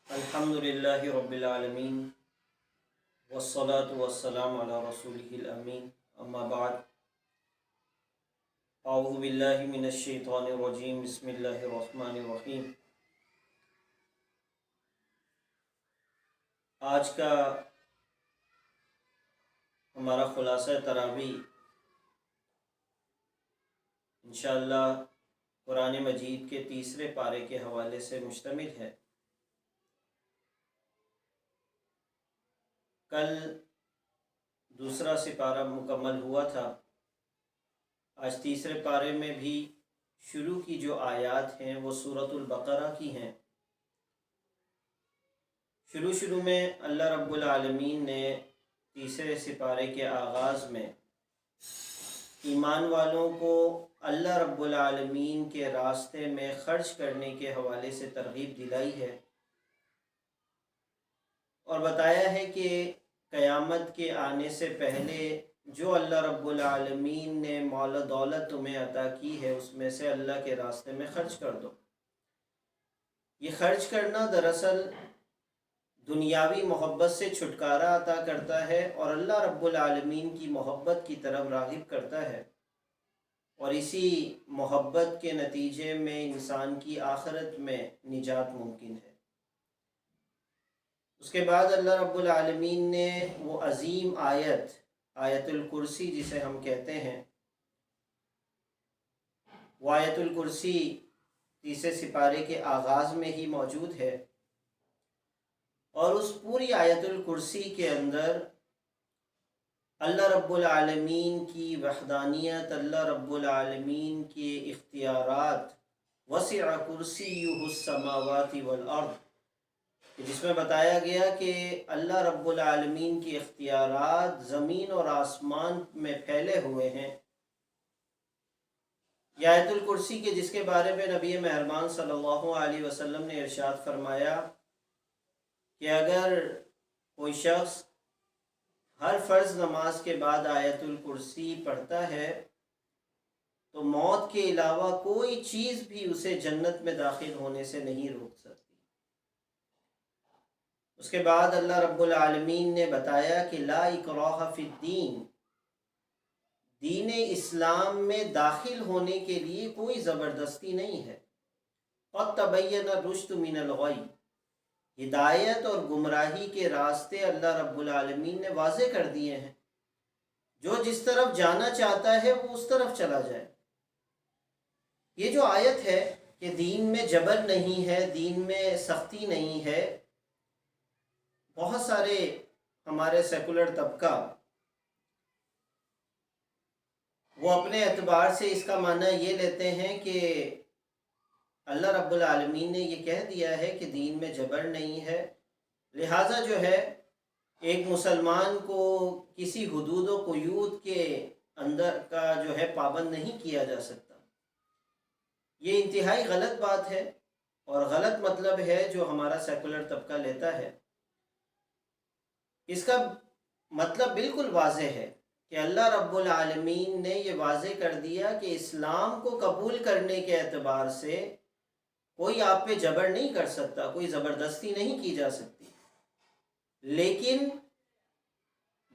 الحمدللہ رب العالمین والصلاة والسلام علی رسولہ الامین اما بعد اعوذ باللہ من الشیطان الرجیم بسم اللہ الرحمن الرحیم۔ آج کا ہمارا خلاصہ تراویح انشاءاللہ قرآن مجید کے تیسرے پارے کے حوالے سے مشتمل ہے۔ کل دوسرا سپارہ مکمل ہوا تھا، آج تیسرے پارے میں بھی شروع کی جو آیات ہیں وہ سورۃ البقرہ کی ہیں۔ شروع میں اللہ رب العالمین نے تیسرے سپارے کے آغاز میں ایمان والوں کو اللہ رب العالمین کے راستے میں خرچ کرنے کے حوالے سے ترغیب دلائی ہے اور بتایا ہے کہ قیامت کے آنے سے پہلے جو اللہ رب العالمین نے مال و دولت تمہیں عطا کی ہے اس میں سے اللہ کے راستے میں خرچ کر دو۔ یہ خرچ کرنا دراصل دنیاوی محبت سے چھٹکارا عطا کرتا ہے اور اللہ رب العالمین کی محبت کی طرف راغب کرتا ہے، اور اسی محبت کے نتیجے میں انسان کی آخرت میں نجات ممکن ہے۔ اس کے بعد اللہ رب العالمین نے وہ عظیم آیت الکرسی جسے ہم کہتے ہیں، وہ آیت الکرسی تیسرے سپارے کے آغاز میں ہی موجود ہے، اور اس پوری آیت الکرسی کے اندر اللہ رب العالمین کی وحدانیت، اللہ رب العالمین کے اختیارات، وسع کرسیہ السماوات والارض، جس میں بتایا گیا کہ اللہ رب العالمین کی اختیارات زمین اور آسمان میں پھیلے ہوئے ہیں۔ یہ آیت الکرسی کے جس کے بارے میں نبی مہربان صلی اللہ علیہ وسلم نے ارشاد فرمایا کہ اگر کوئی شخص ہر فرض نماز کے بعد آیت الکرسی پڑھتا ہے تو موت کے علاوہ کوئی چیز بھی اسے جنت میں داخل ہونے سے نہیں روک سکتی۔ اس کے بعد اللہ رب العالمین نے بتایا کہ لا اکراہ فی الدین، دین اسلام میں داخل ہونے کے لیے کوئی زبردستی نہیں ہے۔ قد تبین الرشد من الغی، ہدایت اور گمراہی کے راستے اللہ رب العالمین نے واضح کر دیے ہیں، جو جس طرف جانا چاہتا ہے وہ اس طرف چلا جائے۔ یہ جو آیت ہے کہ دین میں جبر نہیں ہے، دین میں سختی نہیں ہے، بہت سارے ہمارے سیکولر طبقہ وہ اپنے اعتبار سے اس کا معنی یہ لیتے ہیں کہ اللہ رب العالمین نے یہ کہہ دیا ہے کہ دین میں جبر نہیں ہے، لہٰذا جو ہے ایک مسلمان کو کسی حدود و قیود کے اندر کا جو ہے پابند نہیں کیا جا سکتا۔ یہ انتہائی غلط بات ہے اور غلط مطلب ہے جو ہمارا سیکولر طبقہ لیتا ہے۔ اس کا مطلب بالکل واضح ہے کہ اللہ رب العالمین نے یہ واضح کر دیا کہ اسلام کو قبول کرنے کے اعتبار سے کوئی آپ پہ جبر نہیں کر سکتا، کوئی زبردستی نہیں کی جا سکتی، لیکن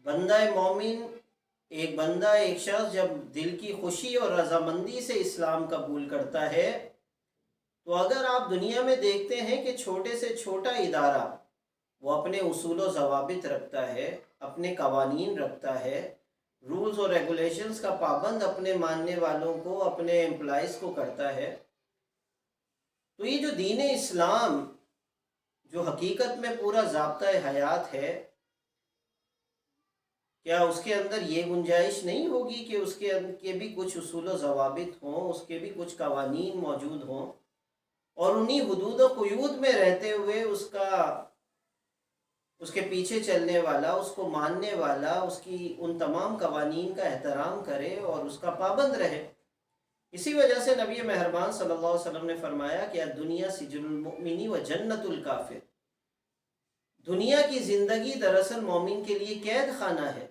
بندہ مومن، ایک شخص جب دل کی خوشی اور رضامندی سے اسلام قبول کرتا ہے تو اگر آپ دنیا میں دیکھتے ہیں کہ چھوٹے سے چھوٹا ادارہ وہ اپنے اصول و ضوابط رکھتا ہے، اپنے قوانین رکھتا ہے، رولز اور ریگولیشنز کا پابند اپنے ماننے والوں کو، اپنے امپلائیز کو کرتا ہے، تو یہ جو دین اسلام جو حقیقت میں پورا ضابطۂ حیات ہے، کیا اس کے اندر یہ گنجائش نہیں ہوگی کہ اس کے بھی کچھ اصول و ضوابط ہوں، اس کے بھی کچھ قوانین موجود ہوں، اور انہی حدود و قیود میں رہتے ہوئے اس کے پیچھے چلنے والا، اس کو ماننے والا، اس کی ان تمام قوانین کا احترام کرے اور اس کا پابند رہے۔ اسی وجہ سے نبی مہربان صلی اللہ علیہ وسلم نے فرمایا کہ الدنیا سجن المؤمن و جنت الکافر، دنیا کی زندگی دراصل مومن کے لیے قید خانہ ہے۔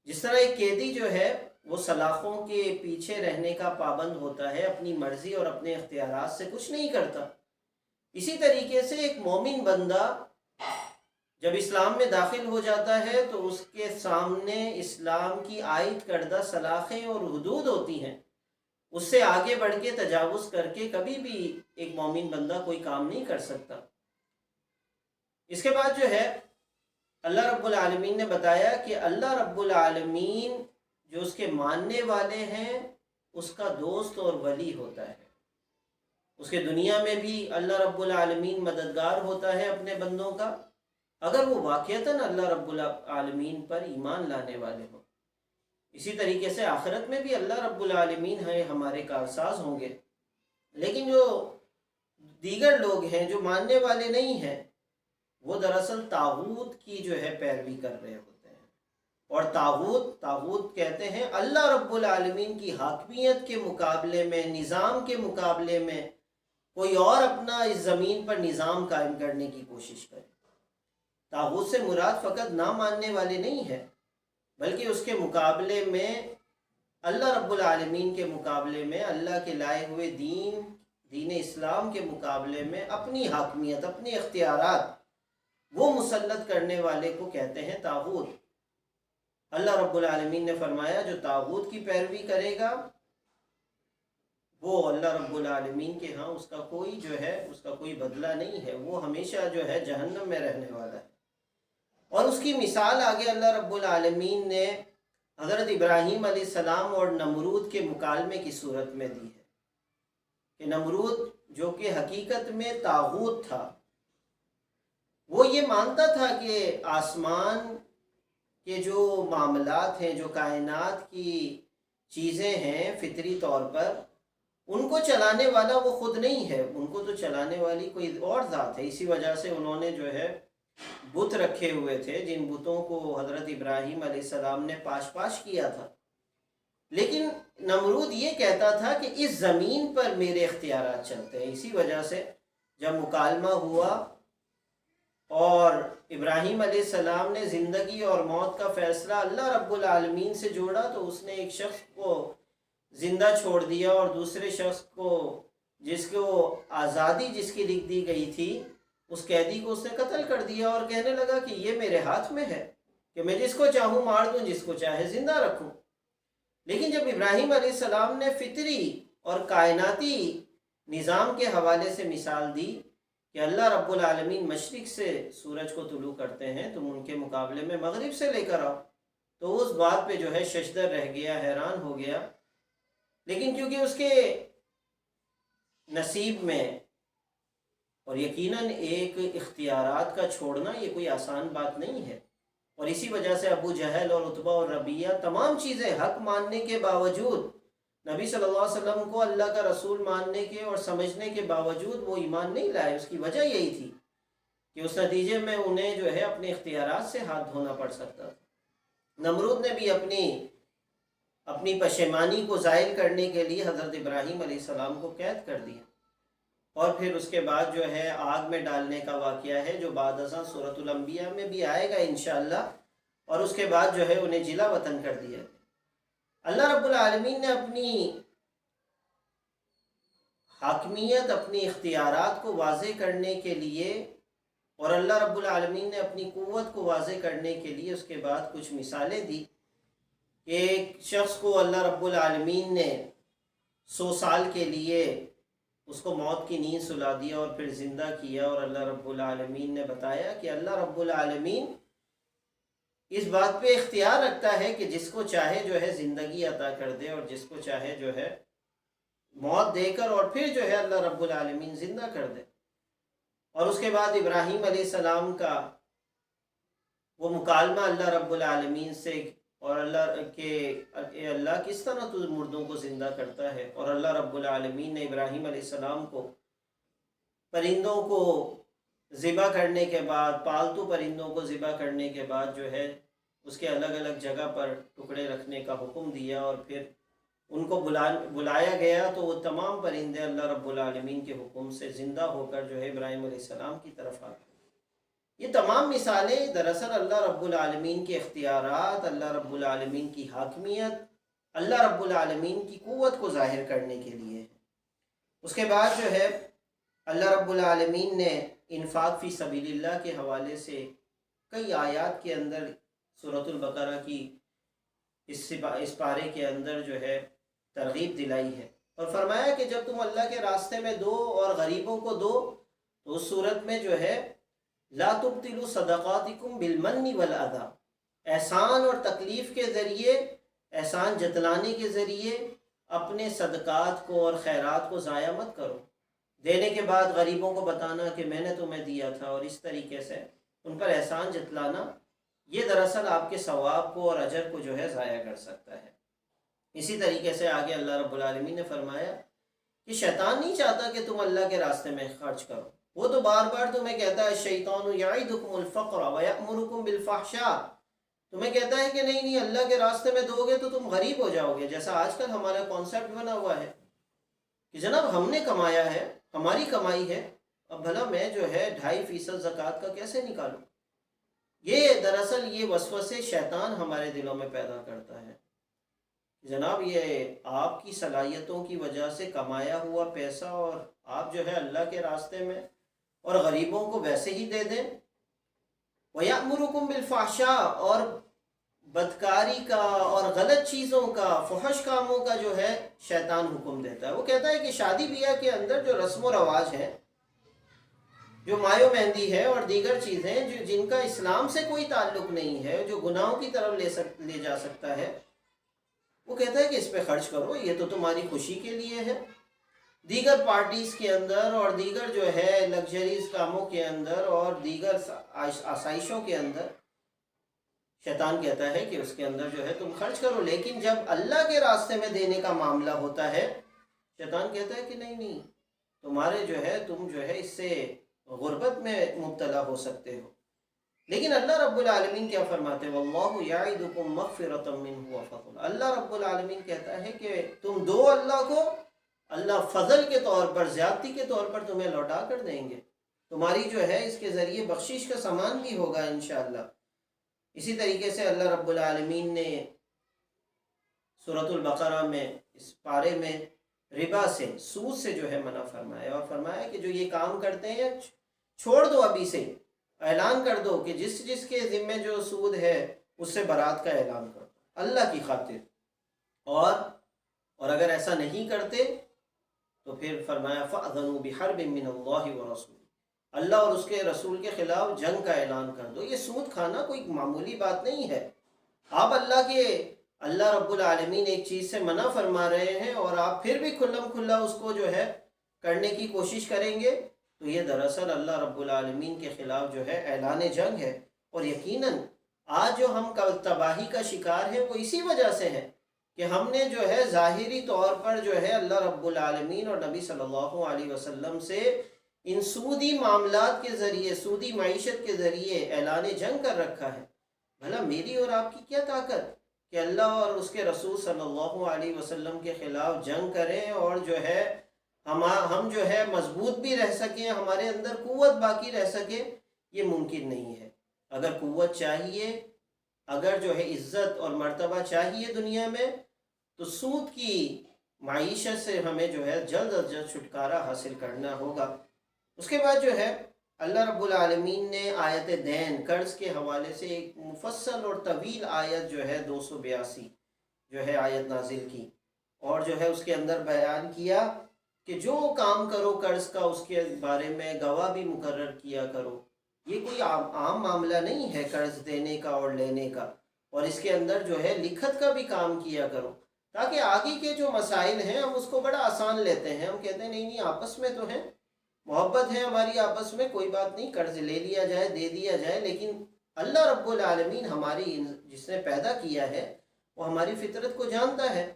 جس طرح ایک قیدی جو ہے وہ سلاخوں کے پیچھے رہنے کا پابند ہوتا ہے، اپنی مرضی اور اپنے اختیارات سے کچھ نہیں کرتا، اسی طریقے سے ایک مومن بندہ جب اسلام میں داخل ہو جاتا ہے تو اس کے سامنے اسلام کی عائد کردہ سلاخیں اور حدود ہوتی ہیں، اس سے آگے بڑھ کے تجاوز کر کے کبھی بھی ایک مومن بندہ کوئی کام نہیں کر سکتا۔ اس کے بعد جو ہے اللہ رب العالمین نے بتایا کہ اللہ رب العالمین جو اس کے ماننے والے ہیں اس کا دوست اور ولی ہوتا ہے، اس کے دنیا میں بھی اللہ رب العالمین مددگار ہوتا ہے اپنے بندوں کا، اگر وہ واقعتاً اللہ رب العالمین پر ایمان لانے والے ہوں۔ اسی طریقے سے آخرت میں بھی اللہ رب العالمین ہے ہمارے کارساز ہوں گے، لیکن جو دیگر لوگ ہیں جو ماننے والے نہیں ہیں وہ دراصل طاغوت کی جو ہے پیروی کر رہے ہوتے ہیں، اور طاغوت کہتے ہیں اللہ رب العالمین کی حاکمیت کے مقابلے میں، نظام کے مقابلے میں کوئی اور اپنا اس زمین پر نظام قائم کرنے کی کوشش کرے۔ طاغوت سے مراد فقط نہ ماننے والے نہیں ہے، بلکہ اس کے مقابلے میں اللہ رب العالمین کے مقابلے میں اللہ کے لائے ہوئے دین اسلام کے مقابلے میں اپنی حاکمیت، اپنے اختیارات وہ مسلط کرنے والے کو کہتے ہیں طاغوت۔ اللہ رب العالمین نے فرمایا جو طاغوت کی پیروی کرے گا وہ اللہ رب العالمین کے ہاں اس کا کوئی بدلہ نہیں ہے، وہ ہمیشہ جو ہے جہنم میں رہنے والا ہے۔ اور اس کی مثال آگے اللہ رب العالمین نے حضرت ابراہیم علیہ السلام اور نمرود کے مکالمے کی صورت میں دی ہے کہ نمرود جو کہ حقیقت میں طاغوت تھا، وہ یہ مانتا تھا کہ آسمان کے جو معاملات ہیں، جو کائنات کی چیزیں ہیں فطری طور پر، ان کو چلانے والا وہ خود نہیں ہے، ان کو تو چلانے والی کوئی اور ذات ہے۔ اسی وجہ سے انہوں نے جو ہے بت رکھے ہوئے تھے، جن بتوں کو حضرت ابراہیم علیہ السلام نے پاش کیا تھا۔ لیکن نمرود یہ کہتا تھا کہ اس زمین پر میرے اختیارات چلتے ہیں۔ اسی وجہ سے جب مکالمہ ہوا اور ابراہیم علیہ السلام نے زندگی اور موت کا فیصلہ اللہ رب العالمین سے جوڑا تو اس نے ایک شخص کو زندہ چھوڑ دیا اور دوسرے شخص کو جس کو آزادی جس کی لکھ دی گئی تھی اس قیدی کو اس نے قتل کر دیا، اور کہنے لگا کہ یہ میرے ہاتھ میں ہے کہ میں جس کو چاہوں مار دوں، جس کو چاہے زندہ رکھوں۔ لیکن جب ابراہیم علیہ السلام نے فطری اور کائناتی نظام کے حوالے سے مثال دی کہ اللہ رب العالمین مشرق سے سورج کو طلوع کرتے ہیں، تم ان کے مقابلے میں مغرب سے لے کر آؤ، تو اس بات پہ جو ہے ششدر رہ گیا، حیران ہو گیا۔ لیکن کیونکہ اس کے نصیب میں، اور یقیناً ایک اختیارات کا چھوڑنا یہ کوئی آسان بات نہیں ہے، اور اسی وجہ سے ابو جہل اور عتبہ اور ربیہ تمام چیزیں حق ماننے کے باوجود، نبی صلی اللہ علیہ وسلم کو اللہ کا رسول ماننے کے اور سمجھنے کے باوجود وہ ایمان نہیں لائے۔ اس کی وجہ یہی تھی کہ اس نتیجے میں انہیں جو ہے اپنے اختیارات سے ہاتھ دھونا پڑ سکتا تھا۔ نمرود نے بھی اپنی پشیمانی کو ظاہر کرنے کے لیے حضرت ابراہیم علیہ السلام کو قید کر دیا، اور پھر اس کے بعد جو ہے آگ میں ڈالنے کا واقعہ ہے جو بعد ازاں سورۃ الانبیاء میں بھی آئے گا انشاءاللہ، اور اس کے بعد جو ہے انہیں جلا وطن کر دیا۔ اللہ رب العالمین نے اپنی حاکمیت، اپنی اختیارات کو واضح کرنے کے لیے، اور اللہ رب العالمین نے اپنی قوت کو واضح کرنے کے لیے اس کے بعد کچھ مثالیں دی کہ ایک شخص کو اللہ رب العالمین نے 100 سال کے لیے اس کو موت کی نیند سلا دیا اور پھر زندہ کیا، اور اللہ رب العالمین نے بتایا کہ اللہ رب العالمین اس بات پہ اختیار رکھتا ہے کہ جس کو چاہے جو ہے زندگی عطا کر دے اور جس کو چاہے جو ہے موت دے کر اور پھر جو ہے اللہ رب العالمین زندہ کر دے۔ اور اس کے بعد ابراہیم علیہ السلام کا وہ مکالمہ اللہ رب العالمین سے، اور اللہ کس طرح تو مردوں کو زندہ کرتا ہے، اور اللہ رب العالمین نے ابراہیم علیہ السلام کو پرندوں کو ذبح کرنے کے بعد، پالتو پرندوں کو ذبح کرنے کے بعد جو ہے اس کے الگ الگ جگہ پر ٹکڑے رکھنے کا حکم دیا، اور پھر ان کو بلایا گیا تو وہ تمام پرندے اللہ رب العالمین کے حکم سے زندہ ہو کر جو ہے ابراہیم علیہ السلام کی طرف آتے۔ یہ تمام مثالیں دراصل اللہ رب العالمین کے اختیارات، اللہ رب العالمین کی حاکمیت، اللہ رب العالمین کی قوت کو ظاہر کرنے کے لیے۔ اس کے بعد جو ہے اللہ رب العالمین نے انفاق فی سبیل اللہ کے حوالے سے کئی آیات کے اندر سورۃ البقرہ کی اس پارے کے اندر جو ہے ترغیب دلائی ہے، اور فرمایا کہ جب تم اللہ کے راستے میں دو اور غریبوں کو دو تو اس صورت میں جو ہے لا تبطلوا صدقاتکم بالمن والاذی، احسان اور تکلیف کے ذریعے، احسان جتلانے کے ذریعے اپنے صدقات کو اور خیرات کو ضائع مت کرو۔ دینے کے بعد غریبوں کو بتانا کہ میں نے تمہیں دیا تھا، اور اس طریقے سے ان پر احسان جتلانا، یہ دراصل آپ کے ثواب کو اور اجر کو جو ہے ضائع کر سکتا ہے۔ اسی طریقے سے آگے اللہ رب العالمین نے فرمایا کہ شیطان نہیں چاہتا کہ تم اللہ کے راستے میں خرچ کرو، وہ تو بار بار تمہیں کہتا ہے الشیطان یعدکم الفقر ویأمرکم بالفحشاء، تمہیں کہتا ہے کہ نہیں اللہ کے راستے میں دو گے تو تم غریب ہو جاؤ گے، جیسا آج کل ہمارا کانسیپٹ بنا ہوا ہے کہ جناب ہم نے کمایا ہے، ہماری کمائی ہے، اب بھلا میں جو ہے 2.5% زکوٰۃ کا کیسے نکالوں۔ یہ دراصل یہ وسوسے شیطان ہمارے دلوں میں پیدا کرتا ہے۔ جناب یہ آپ کی صلاحیتوں کی وجہ سے کمایا ہوا پیسہ، اور آپ جو ہے اللہ کے راستے میں اور غریبوں کو ویسے ہی دے دیں۔ وَيَأْمُرُكُمْ بِالْفَحْشَاءِ، اور بدکاری کا اور غلط چیزوں کا، فحش کاموں کا جو ہے شیطان حکم دیتا ہے۔ وہ کہتا ہے کہ شادی بیاہ کے اندر جو رسم و رواج ہیں، جو مایو مہندی ہے اور دیگر چیزیں جن کا اسلام سے کوئی تعلق نہیں ہے، جو گناہوں کی طرف لے جا سکتا ہے، وہ کہتا ہے کہ اس پہ خرچ کرو، یہ تو تمہاری خوشی کے لیے ہے۔ دیگر پارٹیز کے اندر اور دیگر جو ہے لگژریز کاموں کے اندر اور دیگر آسائشوں کے اندر شیطان کہتا ہے کہ اس کے اندر جو ہے تم خرچ کرو، لیکن جب اللہ کے راستے میں دینے کا معاملہ ہوتا ہے شیطان کہتا ہے کہ نہیں تمہارے جو ہے تم جو ہے اس سے غربت میں مبتلا ہو سکتے ہو۔ لیکن اللہ رب العالمین کیا فرماتے ہیں؟ واللہ یعدکم مغفرۃ منہ وفضل، اللہ رب العالمین کہتا ہے کہ تم دو اللہ کو، اللہ فضل کے طور پر، زیادتی کے طور پر تمہیں لوٹا کر دیں گے، تمہاری جو ہے اس کے ذریعے بخشش کا سامان بھی ہوگا انشاءاللہ۔ اسی طریقے سے اللہ رب العالمین نے سورۃ البقرہ میں اس پارے میں ربا سے، سود سے جو ہے منع فرمایا، اور فرمایا کہ جو یہ کام کرتے ہیں چھوڑ دو، ابھی سے اعلان کر دو کہ جس کے ذمے جو سود ہے اس سے برات کا اعلان کر دو اللہ کی خاطر، اور اگر ایسا نہیں کرتے تو پھر فرمایا فَأْذَنُوا بِحَرْبٍ مِّنَ اللَّهِ وَرَسُولِهِ، اللہ اور اس کے رسول کے خلاف جنگ کا اعلان کر دو۔ یہ سود کھانا کوئی معمولی بات نہیں ہے۔ آپ اللہ رب العالمین ایک چیز سے منع فرما رہے ہیں اور آپ پھر بھی کھلم کھلا اس کو جو ہے کرنے کی کوشش کریں گے، تو یہ دراصل اللہ رب العالمین کے خلاف جو ہے اعلان جنگ ہے۔ اور یقیناً آج جو ہم تباہی کا شکار ہے وہ اسی وجہ سے ہے کہ ہم نے جو ہے ظاہری طور پر جو ہے اللہ رب العالمین اور نبی صلی اللہ علیہ وسلم سے ان سودی معاملات کے ذریعے، سودی معیشت کے ذریعے اعلان جنگ کر رکھا ہے۔ بھلا میری اور آپ کی کیا طاقت کہ اللہ اور اس کے رسول صلی اللہ علیہ وسلم کے خلاف جنگ کریں اور جو ہے ہم جو ہے مضبوط بھی رہ سکیں، ہمارے اندر قوت باقی رہ سکے؟ یہ ممکن نہیں ہے۔ اگر قوت چاہیے، اگر جو ہے عزت اور مرتبہ چاہیے دنیا میں، تو سود کی معیشت سے ہمیں جو ہے جلد از جلد چھٹکارا حاصل کرنا ہوگا۔ اس کے بعد جو ہے اللہ رب العالمین نے آیت دین، قرض کے حوالے سے ایک مفصل اور طویل آیت جو ہے 282 جو ہے آیت نازل کی، اور جو ہے اس کے اندر بیان کیا کہ جو کام کرو قرض کا اس کے بارے میں گواہ بھی مقرر کیا کرو۔ یہ کوئی عام معاملہ نہیں ہے قرض دینے کا اور لینے کا، اور اس کے اندر جو ہے لکھت کا بھی کام کیا کرو، تاکہ آگے کے جو مسائل ہیں ہم اس کو بڑا آسان لیتے ہیں۔ ہم کہتے ہیں نہیں آپس میں تو ہیں، محبت ہے ہماری آپس میں، کوئی بات نہیں، قرض لے لیا جائے، دے دیا جائے، لیکن اللہ رب العالمین ہماری جس نے پیدا کیا ہے وہ ہماری فطرت کو جانتا ہے،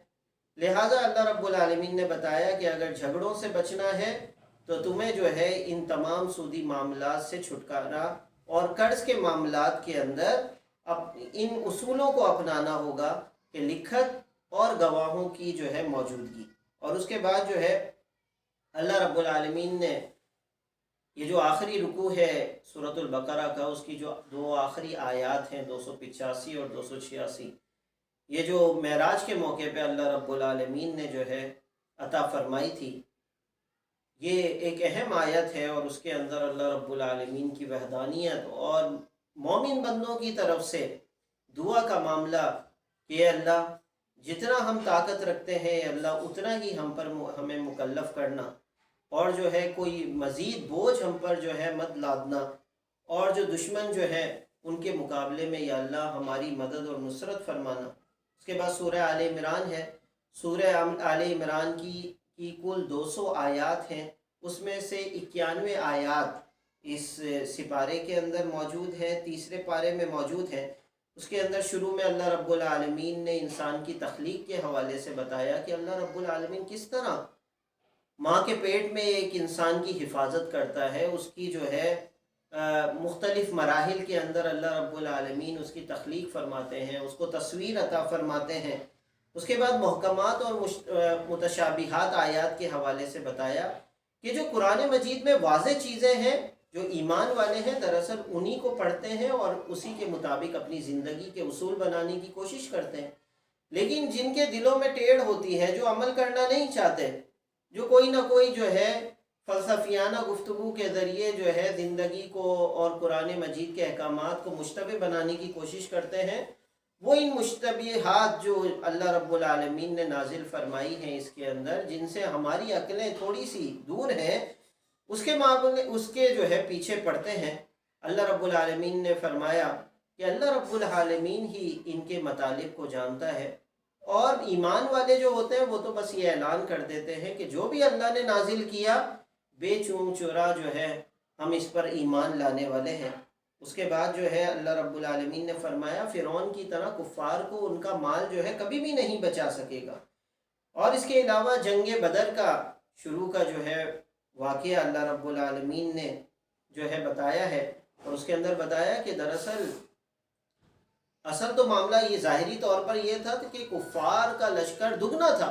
لہٰذا اللہ رب العالمین نے بتایا کہ اگر جھگڑوں سے بچنا ہے تو تمہیں جو ہے ان تمام سودی معاملات سے چھٹکارا اور قرض کے معاملات کے اندر ان اصولوں کو اپنانا ہوگا کہ لکھت اور گواہوں کی جو ہے موجودگی۔ اور اس کے بعد جو ہے اللہ رب العالمین نے یہ جو آخری رکوع ہے سورۃ البقرہ کا، اس کی جو دو آخری آیات ہیں 285 اور 286، یہ جو معراج کے موقع پہ اللہ رب العالمین نے جو ہے عطا فرمائی تھی، یہ ایک اہم آیت ہے، اور اس کے اندر اللہ رب العالمین کی وحدانیت اور مومن بندوں کی طرف سے دعا کا معاملہ کہ اے اللہ جتنا ہم طاقت رکھتے ہیں اے اللہ اتنا ہی ہمیں مکلف کرنا، اور جو ہے کوئی مزید بوجھ ہم پر جو ہے مت لادنا، اور جو دشمن جو ہے ان کے مقابلے میں یا اللہ ہماری مدد اور نصرت فرمانا۔ اس کے بعد سورہ آل عمران ہے۔ سورہ آل عمران کی کل 200 آیات ہیں، اس میں سے 91 آیات اس سپارے کے اندر موجود ہے، تیسرے پارے میں موجود ہے۔ اس کے اندر شروع میں اللہ رب العالمین نے انسان کی تخلیق کے حوالے سے بتایا کہ اللہ رب العالمین کس طرح ماں کے پیٹ میں ایک انسان کی حفاظت کرتا ہے، اس کی جو ہے مختلف مراحل کے اندر اللہ رب العالمین اس کی تخلیق فرماتے ہیں، اس کو تصویر عطا فرماتے ہیں۔ اس کے بعد محکمات اور متشابہات آیات کے حوالے سے بتایا کہ جو قرآن مجید میں واضح چیزیں ہیں، جو ایمان والے ہیں دراصل انہی کو پڑھتے ہیں اور اسی کے مطابق اپنی زندگی کے اصول بنانے کی کوشش کرتے ہیں، لیکن جن کے دلوں میں ٹیڑھ ہوتی ہے، جو عمل کرنا نہیں چاہتے، جو کوئی نہ کوئی جو ہے فلسفیانہ گفتگو کے ذریعے جو ہے زندگی کو اور قرآن مجید کے احکامات کو مشتبہ بنانے کی کوشش کرتے ہیں، وہ ان مشتبہات جو اللہ رب العالمین نے نازل فرمائی ہیں اس کے اندر، جن سے ہماری عقلیں تھوڑی سی دور ہیں، اس کے جو ہے پیچھے پڑتے ہیں۔ اللہ رب العالمین نے فرمایا کہ اللہ رب العالمین ہی ان کے مطالب کو جانتا ہے، اور ایمان والے جو ہوتے ہیں وہ تو بس یہ اعلان کر دیتے ہیں کہ جو بھی اللہ نے نازل کیا بے چون چورا جو ہے ہم اس پر ایمان لانے والے ہیں۔ اس کے بعد جو ہے اللہ رب العالمین نے فرمایا فرعون کی طرح کفار کو ان کا مال جو ہے کبھی بھی نہیں بچا سکے گا۔ اور اس کے علاوہ جنگ بدر کا شروع کا جو ہے واقعہ اللہ رب العالمین نے جو ہے بتایا ہے، اور اس کے اندر بتایا کہ دراصل اصل تو معاملہ یہ ظاہری طور پر یہ تھا کہ کفار کا لشکر دگنا تھا،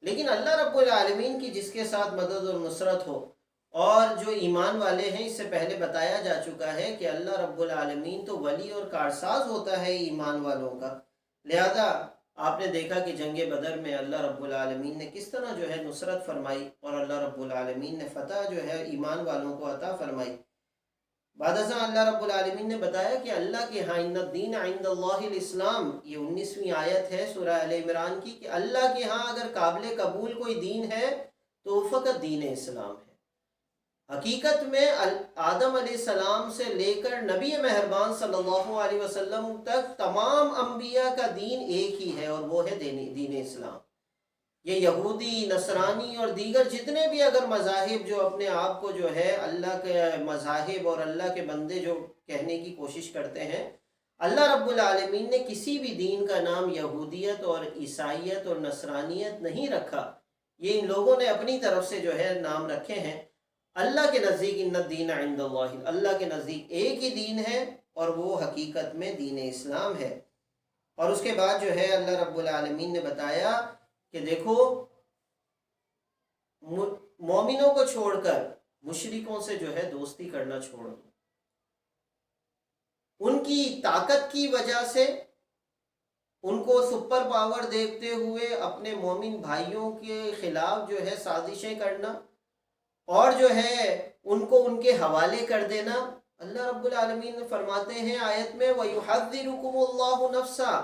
لیکن اللہ رب العالمین کی جس کے ساتھ مدد اور نصرت ہو، اور جو ایمان والے ہیں، اس سے پہلے بتایا جا چکا ہے کہ اللہ رب العالمین تو ولی اور کارساز ہوتا ہے ایمان والوں کا، لہذا آپ نے دیکھا کہ جنگ بدر میں اللہ رب العالمین نے کس طرح جو ہے نصرت فرمائی، اور اللہ رب العالمین نے فتح جو ہے ایمان والوں کو عطا فرمائی۔ بعد ازاں اللہ رب العالمین نے بتایا کہ اللہ کے ہاں ان الدین عند اللہ الاسلام، یہ 19ویں آیت ہے سورہ آل عمران کی، کہ اللہ کے ہاں اگر قابل قبول کوئی دین ہے تو وہ فقط دین اسلام ہے۔ حقیقت میں آدم علیہ السلام سے لے کر نبی مہربان صلی اللہ علیہ وسلم تک تمام انبیاء کا دین ایک ہی ہے، اور وہ ہے دین اسلام۔ یہ یہودی، نصرانی اور دیگر جتنے بھی اگر مذاہب جو اپنے آپ کو جو ہے اللہ کے مذاہب اور اللہ کے بندے جو کہنے کی کوشش کرتے ہیں، اللہ رب العالمین نے کسی بھی دین کا نام یہودیت اور عیسائیت اور نصرانیت نہیں رکھا، یہ ان لوگوں نے اپنی طرف سے جو ہے نام رکھے ہیں۔ اللہ کے نزدیک ان الدین عند اللہ، اللہ کے نزدیک ایک ہی دین ہے، اور وہ حقیقت میں دین اسلام ہے۔ اور اس کے بعد جو ہے اللہ رب العالمین نے بتایا کہ دیکھو مومنوں کو چھوڑ کر مشرکوں سے جو ہے دوستی کرنا چھوڑ دو، ان کی طاقت کی وجہ سے ان کو سپر پاور دیکھتے ہوئے اپنے مومن بھائیوں کے خلاف جو ہے سازشیں کرنا، اور جو ہے ان کو ان کے حوالے کر دینا۔ اللہ رب العالمین فرماتے ہیں آیت میں وَيُحَذِّرُكُمُ اللَّهُ نَفْسًا،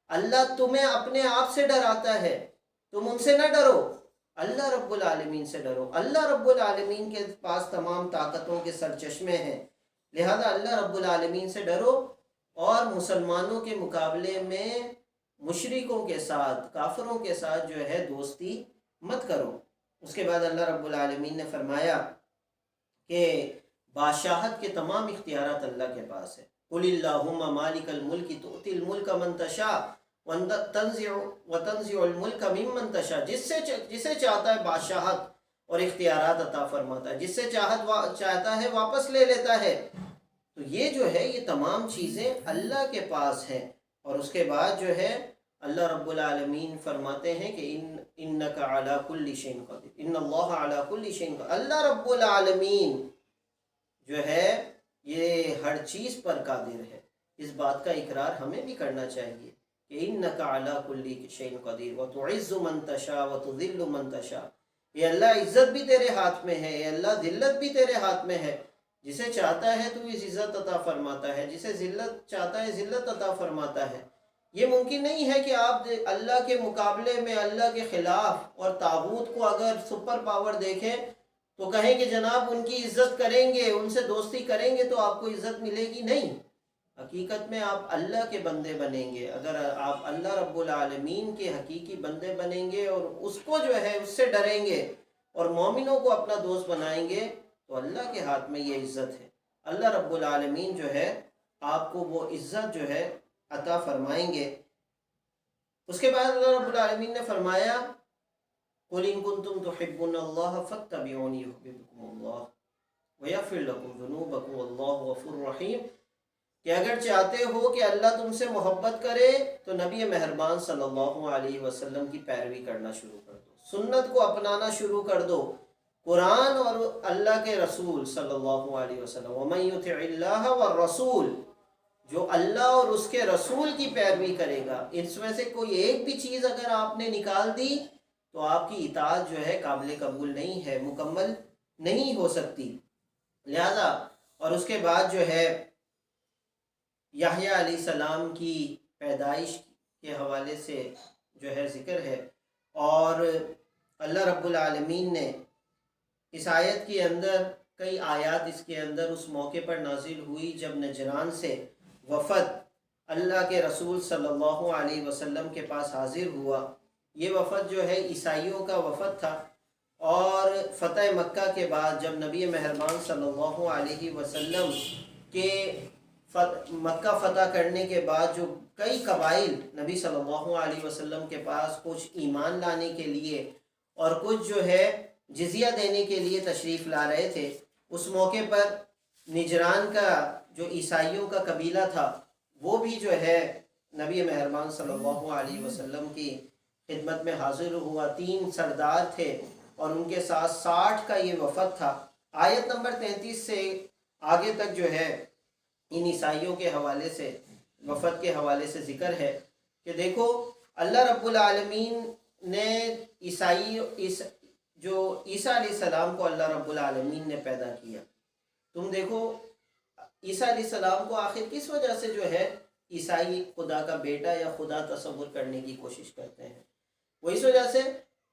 اللہ تمہیں اپنے آپ سے ڈراتا ہے، تم ان سے نہ ڈرو، اللہ رب العالمین سے ڈرو۔ اللہ رب العالمین کے پاس تمام طاقتوں کے سرچشمے ہیں، لہذا اللہ رب العالمین سے ڈرو، اور مسلمانوں کے مقابلے میں مشرکوں کے ساتھ، کافروں کے ساتھ جو ہے دوستی مت کرو۔ اس کے بعد اللہ رب العالمین نے فرمایا کہ بادشاہت کے تمام اختیارات اللہ کے پاس ہے۔ قُلِ اللَّهُمَّ مَالِكَ الْمُلْكِ تُؤْتِي الْمُلْكَ مَنْ تَشَاءُ وَتَنزِعُ الْمُلْكَ مِمَّنْ تَشَاءُ، جسے چاہتا ہے بادشاہت اور اختیارات عطا فرماتا ہے، جس سے چاہتا ہے واپس لے لیتا ہے۔ تو یہ جو ہے یہ تمام چیزیں اللہ کے پاس ہیں۔ اور اس کے بعد جو ہے اللہ رب العالمین فرماتے ہیں کہ انک علی کل شیء قدیر، ان اللہ علی کل شیء قدیر، اللہ رب العالمین جو ہے یہ ہر چیز پر قادر ہے۔ اس بات کا اقرار ہمیں بھی کرنا چاہیے کہ انک علی کل شیء قدیر وتعز من تشاء وتذل من تشاء، اے اللہ عزت بھی تیرے ہاتھ میں ہے، اے اللہ ذلت بھی تیرے ہاتھ میں ہے، جسے چاہتا ہے تو اس عزت عطا فرماتا ہے، جسے ذلت چاہتا ہے ذلت عطا فرماتا ہے۔ یہ ممکن نہیں ہے کہ آپ اللہ کے مقابلے میں اللہ کے خلاف اور طاغوت کو اگر سپر پاور دیکھیں تو کہیں کہ جناب ان کی عزت کریں گے، ان سے دوستی کریں گے تو آپ کو عزت ملے گی، نہیں۔ حقیقت میں آپ اللہ کے بندے بنیں گے، اگر آپ اللہ رب العالمین کے حقیقی بندے بنیں گے اور اس کو جو ہے اس سے ڈریں گے اور مومنوں کو اپنا دوست بنائیں گے تو اللہ کے ہاتھ میں یہ عزت ہے۔ اللہ رب العالمین جو ہے آپ کو وہ عزت جو ہے عطا فرمائیں گے۔ اس کے بعد اللہ رب العالمین نے فرمایا قُلْ إِن كُنتُمْ تُحِبُّونَ اللَّهَ فَاتَّبِعُونِي يُحْبِبْكُمُ اللَّهُ وَيَغْفِرْ لَكُمْ ذُنُوبَكُمْ وَاللَّهُ غَفُورٌ رَحِيمٌ، کہ اگر چاہتے ہو کہ اللہ تم سے محبت کرے تو نبی مہربان صلی اللہ علیہ وسلم کی پیروی کرنا شروع کر دو، سنت کو اپنانا شروع کر دو، قرآن اور اللہ کے رسول صلی اللہ علیہ وسلم۔ وَمَن يُطِعِ اللَّهَ وَالرَّسُولَ، جو اللہ اور اس کے رسول کی پیروی کرے گا، اس میں سے کوئی ایک بھی چیز اگر آپ نے نکال دی تو آپ کی اطاعت جو ہے قابل قبول نہیں ہے، مکمل نہیں ہو سکتی۔ لہذا اور اس کے بعد جو ہے یحییٰ علیہ السلام کی پیدائش کے حوالے سے جو ہے ذکر ہے، اور اللہ رب العالمین نے اس آیت کے اندر کئی آیات اس کے اندر اس موقع پر نازل ہوئی جب نجران سے وفد اللہ کے رسول صلی اللہ علیہ وسلم کے پاس حاضر ہوا۔ یہ وفد جو ہے عیسائیوں کا وفد تھا، اور فتح مکہ کے بعد جب نبی مہربان صلی اللہ علیہ وسلم کے مکہ فتح کرنے کے بعد جو کئی قبائل نبی صلی اللہ علیہ وسلم کے پاس کچھ ایمان لانے کے لیے اور کچھ جو ہے جزیہ دینے کے لیے تشریف لا رہے تھے، اس موقع پر نجران کا جو عیسائیوں کا قبیلہ تھا وہ بھی جو ہے نبی مہربان صلی اللہ علیہ وسلم کی خدمت میں حاضر ہوا۔ 3 سردار تھے اور ان کے ساتھ 60 کا یہ وفد تھا۔ آیت نمبر 33 سے آگے تک جو ہے ان عیسائیوں کے حوالے سے، وفد کے حوالے سے ذکر ہے کہ دیکھو اللہ رب العالمین نے جو عیسیٰ علیہ السلام کو اللہ رب العالمین نے پیدا کیا، تم دیکھو عیسیٰ علیہ السلام کو آخر کس وجہ سے جو ہے عیسائی خدا کا بیٹا یا خدا تصور کرنے کی کوشش کرتے ہیں؟ وہ اس وجہ سے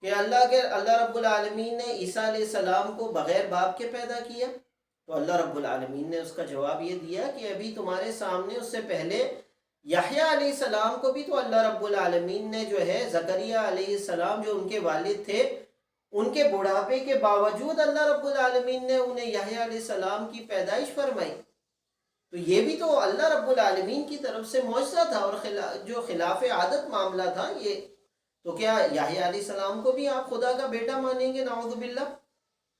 کہ اللہ رب العالمین نے عیسیٰ علیہ السلام کو بغیر باپ کے پیدا کیا، تو اللہ رب العالمین نے اس کا جواب یہ دیا کہ ابھی تمہارے سامنے اس سے پہلے یحییٰ علیہ السلام کو بھی تو اللہ رب العالمین نے جو ہے زکریا علیہ السلام جو ان کے والد تھے، ان کے بڑھاپے کے باوجود اللہ رب العالمین نے انہیں یحییٰ علیہ السلام کی پیدائش فرمائی۔ تو یہ بھی تو اللہ رب العالمین کی طرف سے معجزہ تھا، اور جو خلاف عادت معاملہ تھا یہ، تو کیا یحییٰ علیہ السلام کو بھی آپ خدا کا بیٹا مانیں گے؟ نعوذ باللہ۔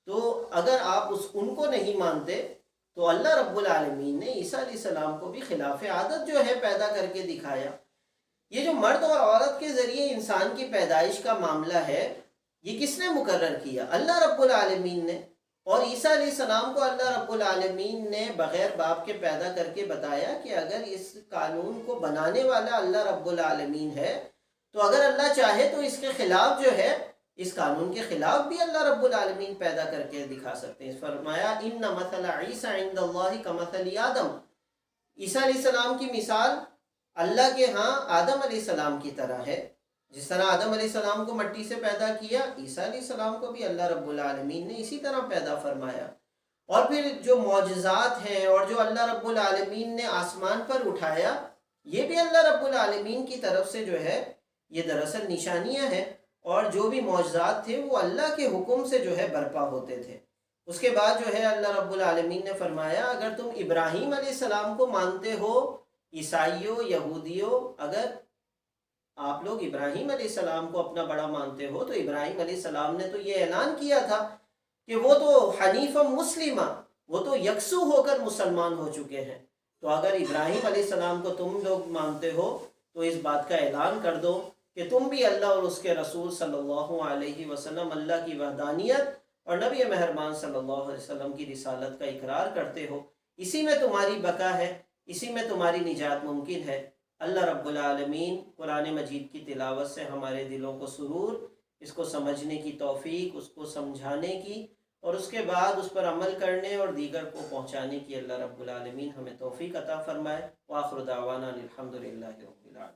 تو اگر آپ ان کو نہیں مانتے تو اللہ رب العالمین نے عیسیٰ علیہ السلام کو بھی خلاف عادت جو ہے پیدا کر کے دکھایا۔ یہ جو مرد اور عورت کے ذریعے انسان کی پیدائش کا معاملہ ہے، یہ کس نے مقرر کیا؟ اللہ رب العالمین نے۔ اور عیسیٰ علیہ السلام کو اللہ رب العالمین نے بغیر باپ کے پیدا کر کے بتایا کہ اگر اس قانون کو بنانے والا اللہ رب العالمین ہے تو اگر اللہ چاہے تو اس کے خلاف جو ہے، اس قانون کے خلاف بھی اللہ رب العالمین پیدا کر کے دکھا سکتے ہیں۔ فرمایا ان مثل عیسیٰ عند اللہ کمثل آدم، عیسیٰ علیہ السلام کی مثال اللہ کے ہاں آدم علیہ السلام کی طرح ہے۔ جس طرح آدم علیہ السلام کو مٹی سے پیدا کیا، عیسیٰ علیہ السلام کو بھی اللہ رب العالمین نے اسی طرح پیدا فرمایا۔ اور پھر جو معجزات ہیں اور جو اللہ رب العالمین نے آسمان پر اٹھایا، یہ بھی اللہ رب العالمین کی طرف سے جو ہے یہ دراصل نشانیاں ہیں، اور جو بھی معجزات تھے وہ اللہ کے حکم سے جو ہے برپا ہوتے تھے۔ اس کے بعد جو ہے اللہ رب العالمین نے فرمایا اگر تم ابراہیم علیہ السلام کو مانتے ہو، عیسائیوں یہودیوں، اگر آپ لوگ ابراہیم علیہ السلام کو اپنا بڑا مانتے ہو تو ابراہیم علیہ السلام نے تو یہ اعلان کیا تھا کہ وہ تو حنیف مسلمہ، وہ تو یکسو ہو کر مسلمان ہو چکے ہیں۔ تو اگر ابراہیم علیہ السلام کو تم لوگ مانتے ہو تو اس بات کا اعلان کر دو کہ تم بھی اللہ اور اس کے رسول صلی اللہ علیہ وسلم، اللہ کی وحدانیت اور نبی مہربان صلی اللہ علیہ وسلم کی رسالت کا اقرار کرتے ہو۔ اسی میں تمہاری بقا ہے، اسی میں تمہاری نجات ممکن ہے۔ اللہ رب العالمین قرآن مجید کی تلاوت سے ہمارے دلوں کو سرور، اس کو سمجھنے کی توفیق، اس کو سمجھانے کی اور اس کے بعد اس پر عمل کرنے اور دیگر کو پہنچانے کی اللہ رب العالمین ہمیں توفیق عطا فرمائے۔ وآخر دعوانا الحمدللہ رب العالمین۔